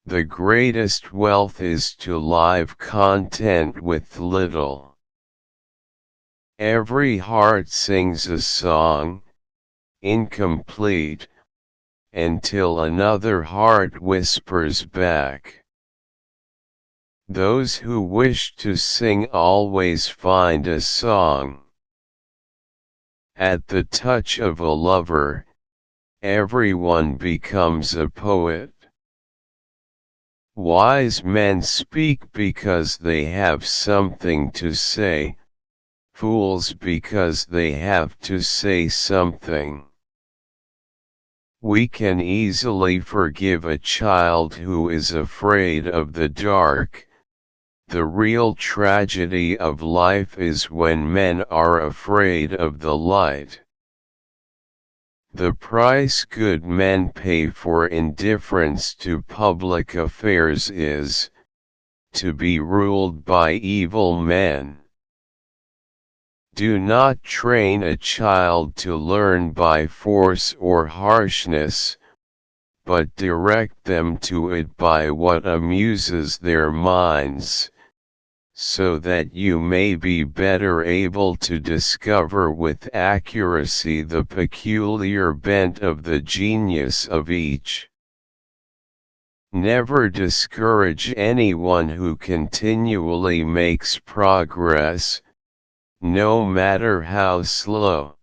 The greatest wealth is to live content with little. Every heart sings a song, incomplete, until another heart whispers back. Those who wish to sing always find a song. At the touch of a lover, everyone becomes a poet. Wise men speak because they have something to say, fools because they have to say something. We can easily forgive a child who is afraid of the dark. The real tragedy of life is when men are afraid of the light. The price good men pay for indifference to public affairs is to be ruled by evil men. Do not train a child to learn by force or harshness, but direct them to it by what amuses their minds, so that you may be better able to discover with accuracy the peculiar bent of the genius of each. Never discourage anyone who continually makes progress, no matter how slow.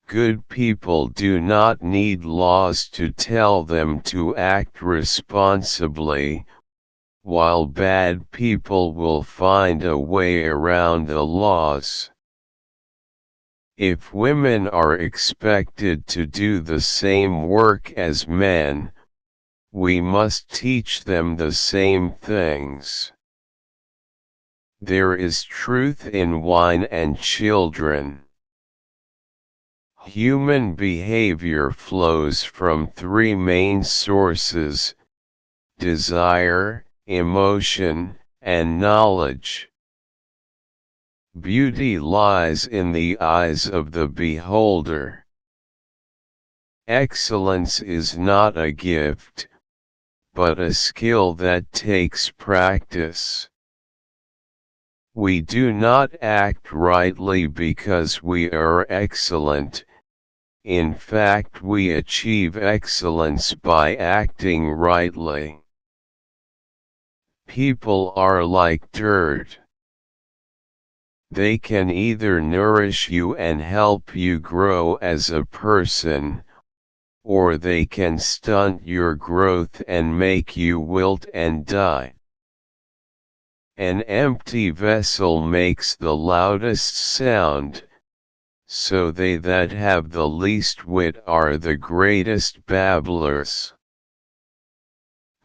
Good people do not need laws to tell them to act responsibly, while bad people will find a way around the laws. If women are expected to do the same work as men, we must teach them the same things. There is truth in wine and children. Human behavior flows from three main sources: desire, emotion, and knowledge. Beauty lies in the eyes of the beholder. Excellence is not a gift, but a skill that takes practice. We do not act rightly because we are excellent. In fact, we achieve excellence by acting rightly. People are like dirt. They can either nourish you and help you grow as a person, or they can stunt your growth and make you wilt and die. An empty vessel makes the loudest sound, so they that have the least wit are the greatest babblers.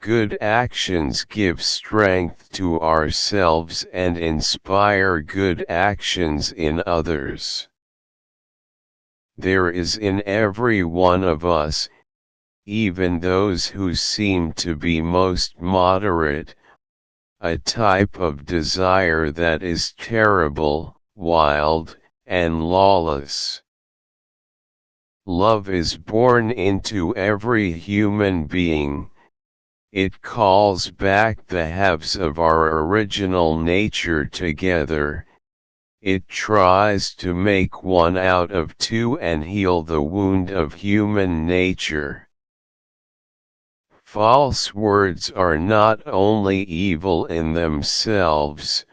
Good actions give strength to ourselves and inspire good actions in others. There is in every one of us, even those who seem to be most moderate, a type of desire that is terrible, wild, and lawless. Love is born into every human being. It calls back the halves of our original nature together. It tries to make one out of two and heal the wound of human nature. False words are not only evil in themselves,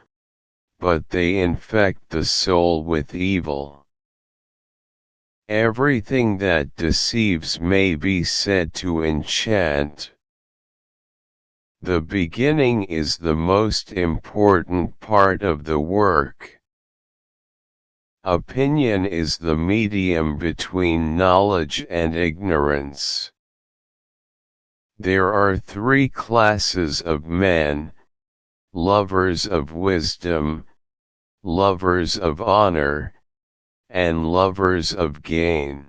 but they infect the soul with evil. Everything that deceives may be said to enchant. The beginning is the most important part of the work. Opinion is the medium between knowledge and ignorance. There are three classes of men: lovers of wisdom, lovers of honor, and lovers of gain.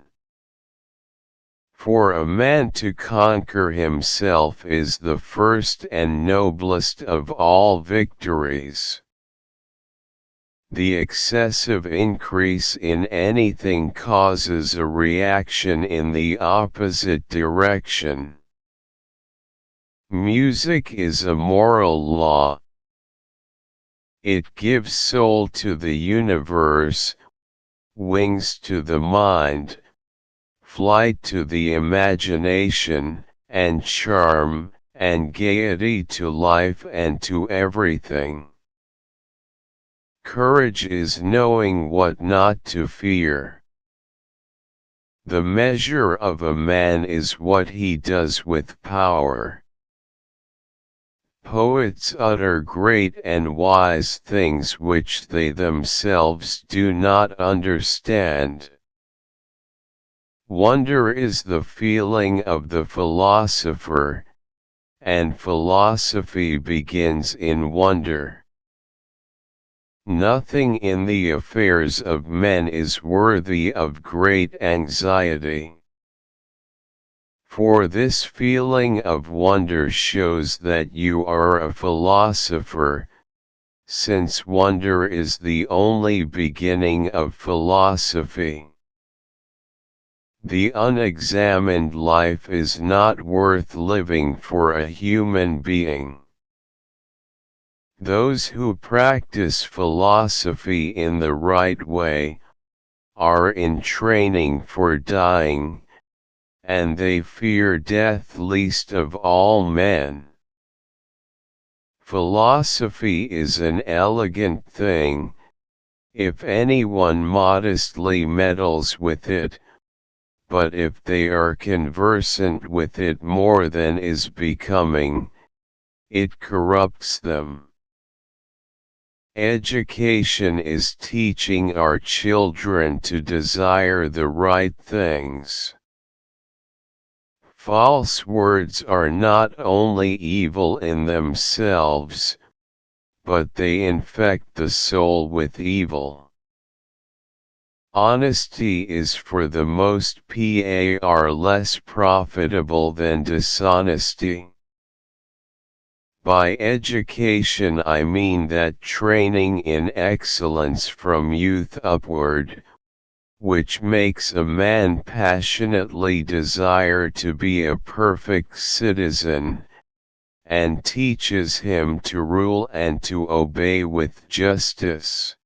For a man to conquer himself is the first and noblest of all victories. The excessive increase in anything causes a reaction in the opposite direction. Music is a moral law. It gives soul to the universe, wings to the mind, flight to the imagination, and charm and gaiety to life and to everything. Courage is knowing what not to fear. The measure of a man is what he does with power. Poets utter great and wise things which they themselves do not understand. Wonder is the feeling of the philosopher, and philosophy begins in wonder. Nothing in the affairs of men is worthy of great anxiety. For this feeling of wonder shows that you are a philosopher, since wonder is the only beginning of philosophy. The unexamined life is not worth living for a human being. Those who practice philosophy in the right way are in training for dying, and they fear death least of all men. Philosophy is an elegant thing, if anyone modestly meddles with it, but if they are conversant with it more than is becoming, it corrupts them. Education is teaching our children to desire the right things. False words are not only evil in themselves, but they infect the soul with evil. Honesty is for the most part less profitable than dishonesty. By education I mean that training in excellence from youth upward, which makes a man passionately desire to be a perfect citizen, and teaches him to rule and to obey with justice.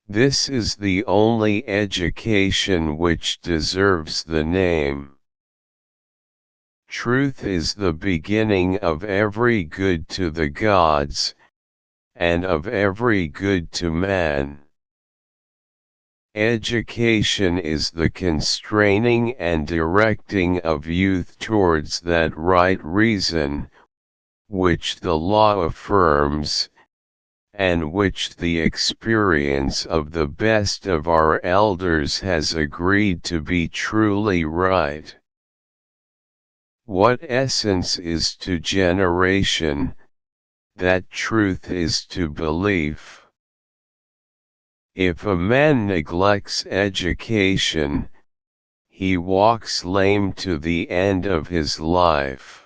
This is the only education which deserves the name. Truth is the beginning of every good to the gods, and of every good to man. Education is the constraining and directing of youth towards that right reason, which the law affirms, and which the experience of the best of our elders has agreed to be truly right. What essence is to generation, that truth is to belief. If a man neglects education, he walks lame to the end of his life.